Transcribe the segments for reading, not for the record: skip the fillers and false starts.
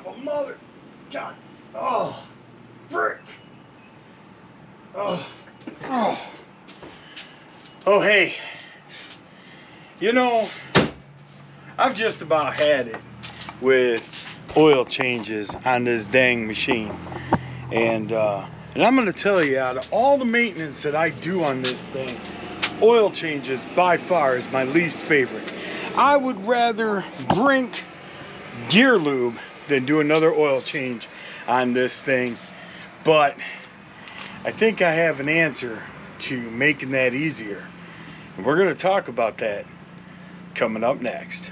a mother. God. Oh, frick. Oh. Oh. Oh, hey. You know, I've just about had it with oil changes on this dang machine. And I'm going to tell you, out of all the maintenance that I do on this thing, oil changes by far is my least favorite. I would rather drink gear lube than do another oil change on this thing. But I think I have an answer to making that easier. And we're going to talk about that coming up next.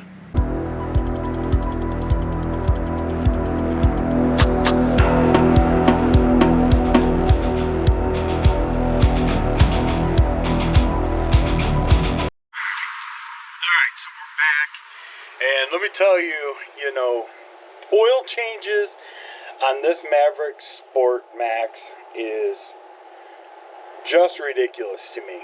And let me tell you, you know, oil changes on this Maverick Sport Max is just ridiculous to me.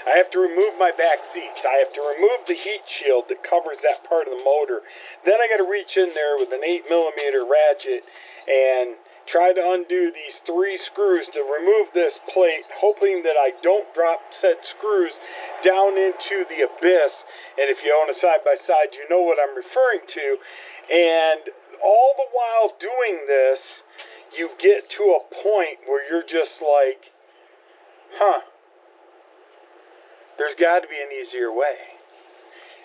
I have to remove my back seats. I have to remove the heat shield that covers that part of the motor. Then I got to reach in there with an 8mm ratchet and try to undo these 3 screws to remove this plate, hoping that I don't drop said screws down into the abyss. And if you own a side-by-side, you know what I'm referring to. And all the while doing this, you get to a point where you're just like, huh, there's got to be an easier way.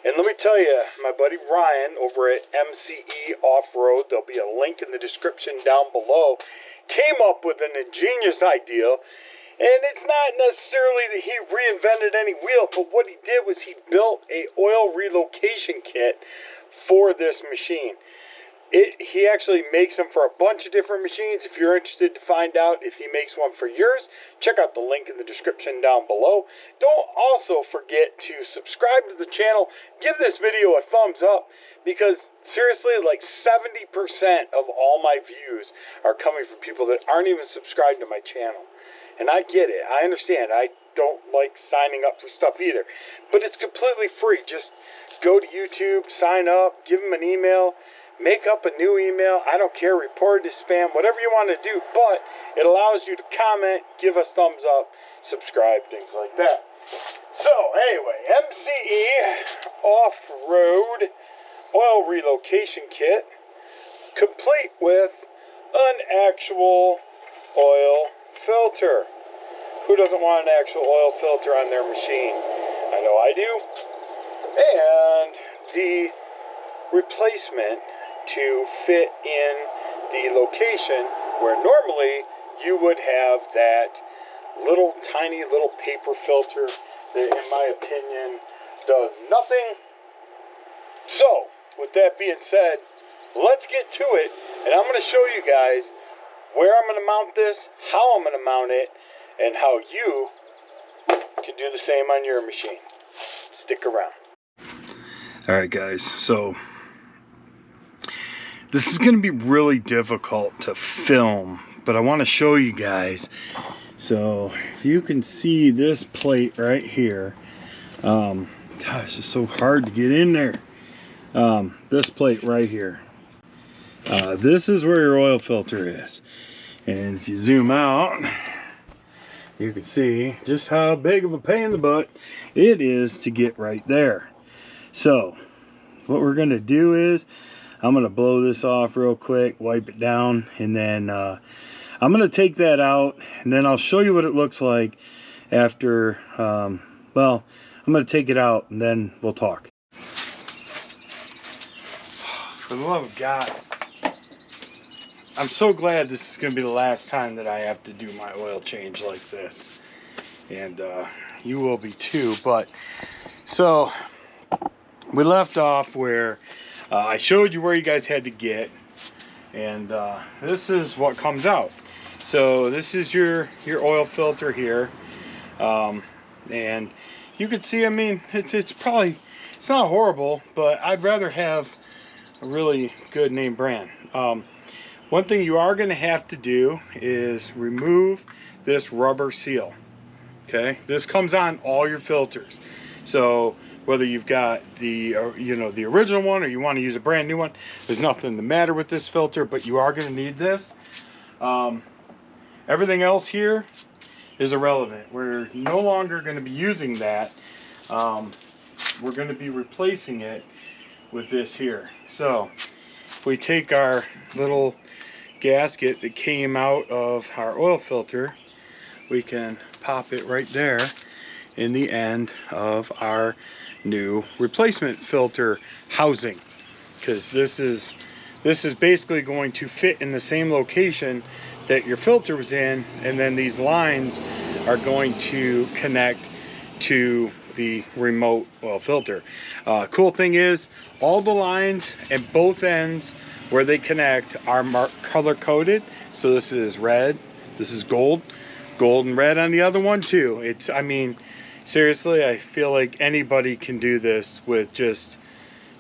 And let me tell you, my buddy Ryan over at MCE Off-Road, there'll be a link in the description down below, came up with an ingenious idea. And it's not necessarily that he reinvented any wheel, but what he did was he built a oil relocation kit for this machine. He actually makes them for a bunch of different machines. If you're interested to find out if he makes one for yours, check out the link in the description down below. Don't also forget to subscribe to the channel. Give this video a thumbs up, because seriously, like 70% of all my views are coming from people that aren't even subscribed to my channel. And I get it. I understand. I don't like signing up for stuff either. But it's completely free. Just go to YouTube, sign up, give them an email. Make up a new email. I don't care. Report it as spam. Whatever you want to do. But it allows you to comment, give us thumbs up, subscribe, things like that. So, anyway, MCE Off-Road Oil Relocation Kit, complete with an actual oil filter. Who doesn't want an actual oil filter on their machine? I know I do. And the replacement to fit in the location where normally you would have that little tiny little paper filter that, in my opinion, does nothing. So, with that being said, let's get to it, and I'm going to show you guys where I'm going to mount this, how I'm going to mount it, and how you can do the same on your machine. Stick around. Alright guys, so this is going to be really difficult to film, but I want to show you guys. So if you can see this plate right here, gosh, it's so hard to get in there. This plate right here, this is where your oil filter is. And if you zoom out, you can see just how big of a pain in the butt it is to get right there. So what we're going to do is I'm going to blow this off real quick, wipe it down, and then I'm going to take that out, and then I'll show you what it looks like after, well, I'm going to take it out, and then we'll talk. For the love of God, I'm so glad this is going to be the last time that I have to do my oil change like this. And you will be too. But, so, we left off where I showed you where you guys had to get, and this is what comes out. So this is your oil filter here, and you can see, I mean, it's not horrible, but I'd rather have a really good name brand. One thing you are going to have to do is remove this rubber seal. Okay, this comes on all your filters. So whether you've got the the original one or you want to use a brand new one, there's nothing the matter with this filter, but you are going to need this. Everything else here is irrelevant. We're no longer going to be using that. We're going to be replacing it with this here. So if we take our little gasket that came out of our oil filter, we can pop it right there in the end of our new replacement filter housing, because this is basically going to fit in the same location that your filter was in, and then these lines are going to connect to the remote oil filter. Cool thing is, all the lines and both ends where they connect are color coded. So this is red, this is gold, gold and red on the other one too. It's, I mean, seriously, I feel like anybody can do this with just,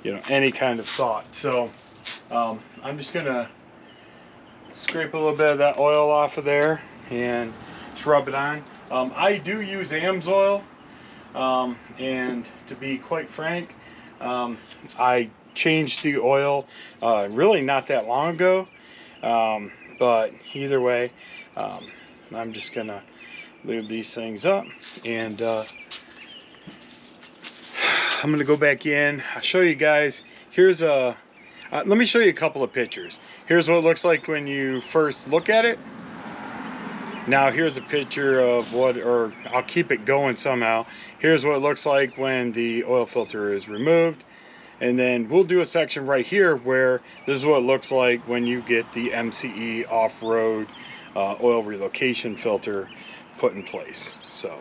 any kind of thought. So I'm just gonna scrape a little bit of that oil off of there and just rub it on. I do use AMSOIL, and to be quite frank, I changed the oil really not that long ago, but either way, I'm just gonna lube these things up, and I'm gonna go back in. I'll show you guys. Here's a let me show you a couple of pictures. Here's what it looks like when you first look at it. Now here's a picture of or I'll keep it going somehow. Here's what it looks like when the oil filter is removed. And then we'll do a section right here where this is what it looks like when you get the MCE off-road oil relocation filter put in place. So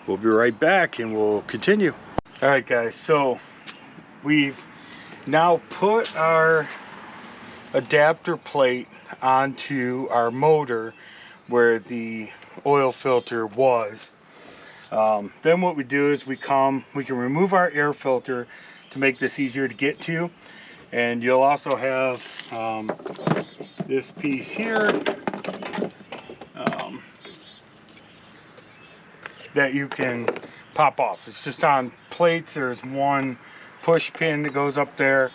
we'll be right back and we'll continue. All right guys, so we've now put our adapter plate onto our motor where the oil filter was. Then what we do is we can remove our air filter to make this easier to get to, and you'll also have this piece here that you can pop off. It's just on plates. There's one push pin that goes up there.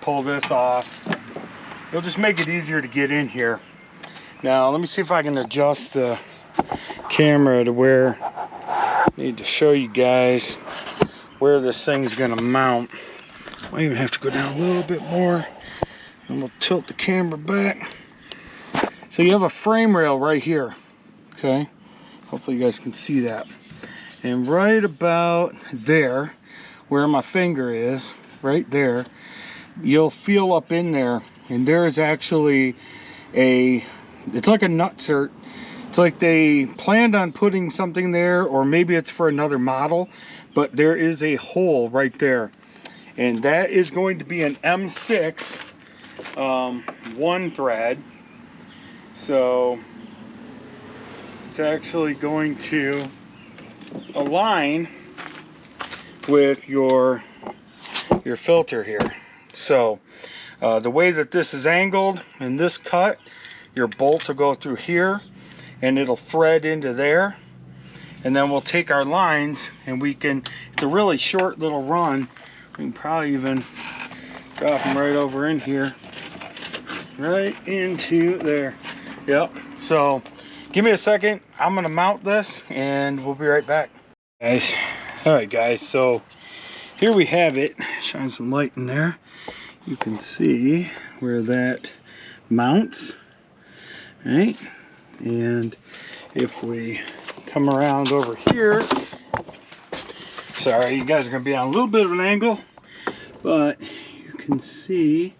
Pull this off. It'll just make it easier to get in here. Now let me see if I can adjust the camera to where I need to show you guys where this thing's gonna mount. I even have to go down a little bit more, and we'll tilt the camera back. So you have a frame rail right here, okay? Hopefully you guys can see that. And right about there, where my finger is, right there, you'll feel up in there, and there is actually it's like a nutsert. It's like they planned on putting something there, or maybe it's for another model, but there is a hole right there, and that is going to be an M6 one thread. So it's actually going to align with your filter here. So the way that this is angled in this cut, your bolt will go through here and it'll thread into there, and then we'll take our lines and it's a really short little run. We can probably even drop them right over in here, right into there. Yep. So give me a second, I'm gonna mount this and we'll be right back, guys. All right guys, so here we have it. Shine some light in there. You can see where that mounts, right? And if we come around over here, sorry, you guys are gonna be on a little bit of an angle, but you can see,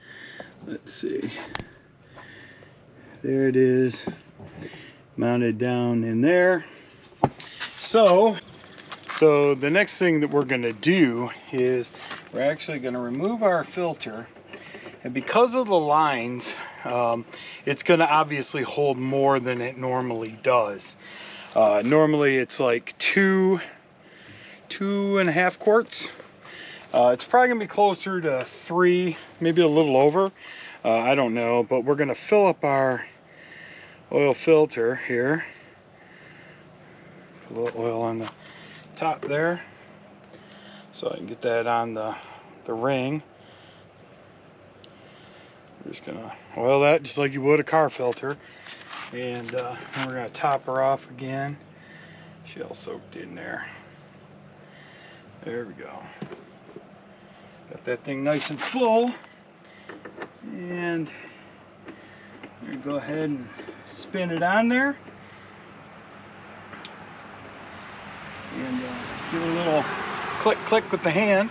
let's see, there it is, mounted down in there. So the next thing that we're gonna do is we're actually gonna remove our filter, and because of the lines, it's gonna obviously hold more than it normally does. Normally it's like two and a half quarts. It's probably gonna be closer to 3, maybe a little over. I don't know, but we're gonna fill up our oil filter here. Put a little oil on the top there. so I can get that on the ring. We're just gonna oil that just like you would a car filter, and we're gonna top her off again. She all soaked in there. There we go. Got that thing nice and full, and we're gonna go ahead and spin it on there, and give it a little click with the hand,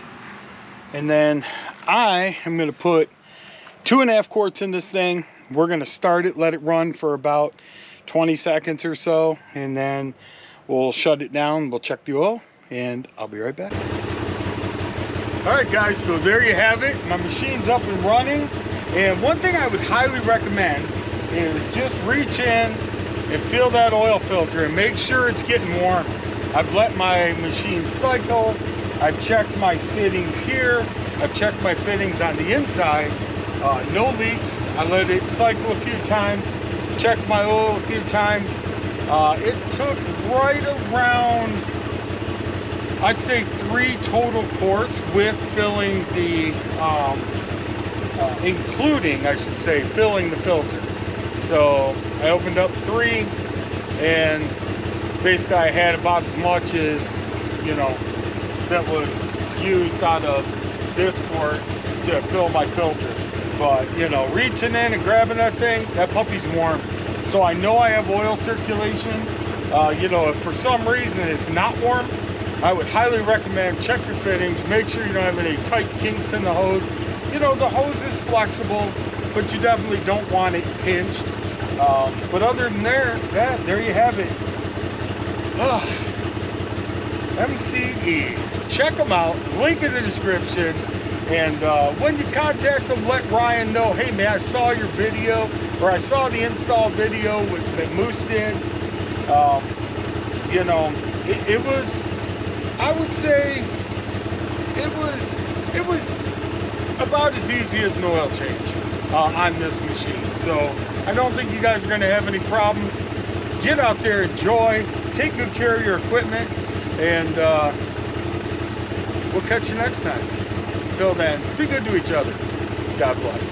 and then I am gonna put 2.5 quarts in this thing. We're gonna start it, let it run for about 20 seconds or so, and then we'll shut it down, we'll check the oil, and I'll be right back. All right guys, so there you have it. My machine's up and running, and one thing I would highly recommend is just reach in and feel that oil filter and make sure it's getting warm. I've let my machine cycle, I've checked my fittings here, I've checked my fittings on the inside, no leaks. I let it cycle a few times, checked my oil a few times. It took right around, I'd say 3 total quarts with filling the, including, I should say, filling the filter. So I opened up 3, and basically I had about as much as, you know, that was used out of this quart to fill my filter. But, you know, reaching in and grabbing that thing, that puppy's warm. So I know I have oil circulation. You know, if for some reason it's not warm, I would highly recommend check your fittings, make sure you don't have any tight kinks in the hose. You know, the hose is flexible, but you definitely don't want it pinched. But other than there you have it. MCE. Check them out, link in the description. And when you contact them, let Ryan know, hey man, I saw your video, or I saw the install video that Moose did. You know, it was, I would say, it was about as easy as an oil change on this machine. So I don't think you guys are going to have any problems. Get out there, enjoy, take good care of your equipment, and we'll catch you next time. Until then, be good to each other. God bless.